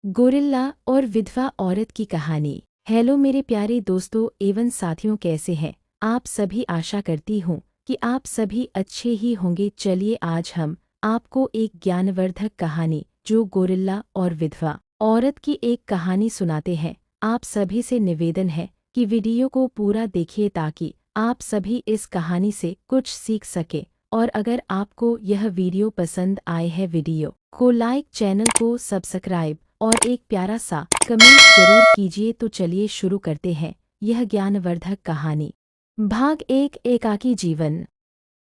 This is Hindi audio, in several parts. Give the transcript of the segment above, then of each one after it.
गोरिल्ला और विधवा औरत की कहानी। हेलो मेरे प्यारे दोस्तों एवं साथियों, कैसे हैं आप सभी। आशा करती हूँ कि आप सभी अच्छे ही होंगे। चलिए आज हम आपको एक ज्ञानवर्धक कहानी जो गोरिल्ला और विधवा औरत की एक कहानी सुनाते हैं। आप सभी से निवेदन है कि वीडियो को पूरा देखिए ताकि आप सभी इस कहानी से कुछ सीख सके। और अगर आपको यह वीडियो पसंद आए है, वीडियो को लाइक, चैनल को सब्सक्राइब और एक प्यारा सा कमेंट जरूर कीजिए। तो चलिए शुरू करते हैं यह ज्ञानवर्धक कहानी। भाग एक, एकाकी जीवन।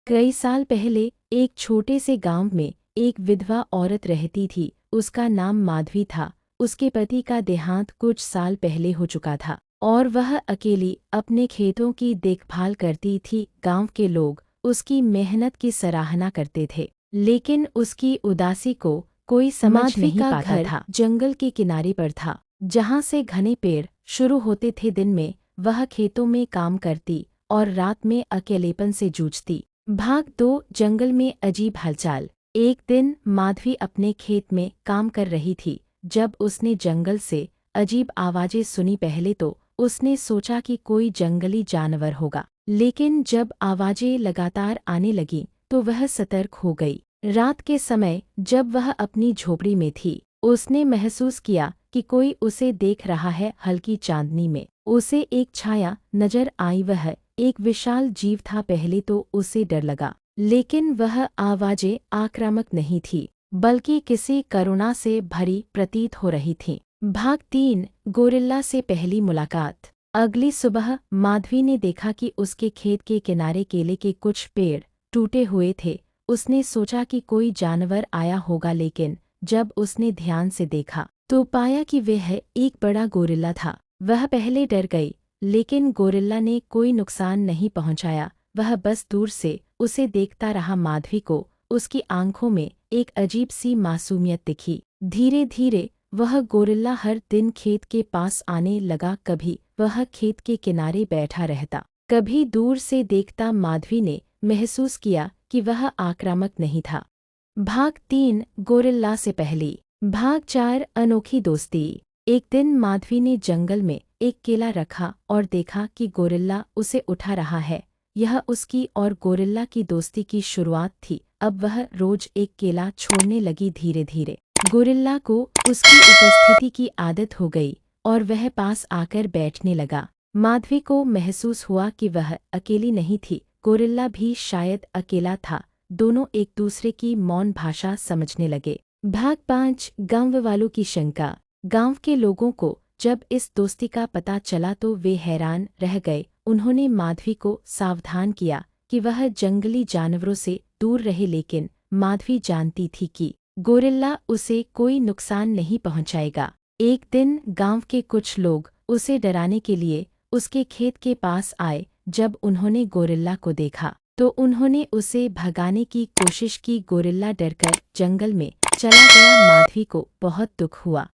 कई साल पहले एक छोटे से गांव में एक विधवा औरत रहती थी। उसका नाम माधवी था। उसके पति का देहांत कुछ साल पहले हो चुका था और वह अकेली अपने खेतों की देखभाल करती थी। गांव के लोग उसकी मेहनत की सराहना करते थे, लेकिन उसकी उदासी को कोई समझ नहीं पाता था। जंगल के किनारे पर था जहां से घने पेड़ शुरू होते थे। दिन में वह खेतों में काम करती और रात में अकेलेपन से जूझती। भाग 2, जंगल में अजीब हलचल। एक दिन माधवी अपने खेत में काम कर रही थी जब उसने जंगल से अजीब आवाजें सुनी। पहले तो उसने सोचा कि कोई जंगली जानवर होगा, लेकिन जब आवाजें लगातार आने लगीं तो वह सतर्क हो गई। रात के समय जब वह अपनी झोपड़ी में थी, उसने महसूस किया कि कोई उसे देख रहा है। हल्की चांदनी में उसे एक छाया नजर आई। वह एक विशाल जीव था। पहले तो उसे डर लगा, लेकिन वह आवाजें आक्रामक नहीं थी, बल्कि किसी करुणा से भरी प्रतीत हो रही थीं। भाग 3, गोरिल्ला से पहली मुलाकात। अगली सुबह माधवी ने देखा कि उसके खेत के किनारे केले के कुछ पेड़ टूटे हुए थे। उसने सोचा कि कोई जानवर आया होगा, लेकिन जब उसने ध्यान से देखा तो पाया कि वह एक बड़ा गोरिल्ला था। वह पहले डर गई, लेकिन गोरिल्ला ने कोई नुकसान नहीं पहुंचाया। वह बस दूर से उसे देखता रहा। माधवी को उसकी आंखों में एक अजीब सी मासूमियत दिखी। धीरे धीरे वह गोरिल्ला हर दिन खेत के पास आने लगा। कभी वह खेत के किनारे बैठा रहता, कभी दूर से देखता। माधवी ने महसूस किया कि वह आक्रामक नहीं था। भाग 3, गोरिल्ला से पहली। भाग 4, अनोखी दोस्ती। एक दिन माधवी ने जंगल में एक केला रखा और देखा कि गोरिल्ला उसे उठा रहा है। यह उसकी और गोरिल्ला की दोस्ती की शुरुआत थी। अब वह रोज एक केला छोड़ने लगी। धीरे धीरे गोरिल्ला को उसकी उपस्थिति की आदत हो गई और वह पास आकर बैठने लगा। माधवी को महसूस हुआ कि वह अकेली नहीं थी। गोरिल्ला भी शायद अकेला था। दोनों एक दूसरे की मौन भाषा समझने लगे। भाग 5, गांव वालों की शंका। गांव के लोगों को जब इस दोस्ती का पता चला तो वे हैरान रह गए। उन्होंने माधवी को सावधान किया कि वह जंगली जानवरों से दूर रहे, लेकिन माधवी जानती थी कि गोरिल्ला उसे कोई नुकसान नहीं पहुंचाएगा। एक दिन गांव के कुछ लोग उसे डराने के लिए उसके खेत के पास आए। जब उन्होंने गोरिल्ला को देखा तो उन्होंने उसे भगाने की कोशिश की। गोरिल्ला डरकर जंगल में चला गया। माधवी को बहुत दुख हुआ,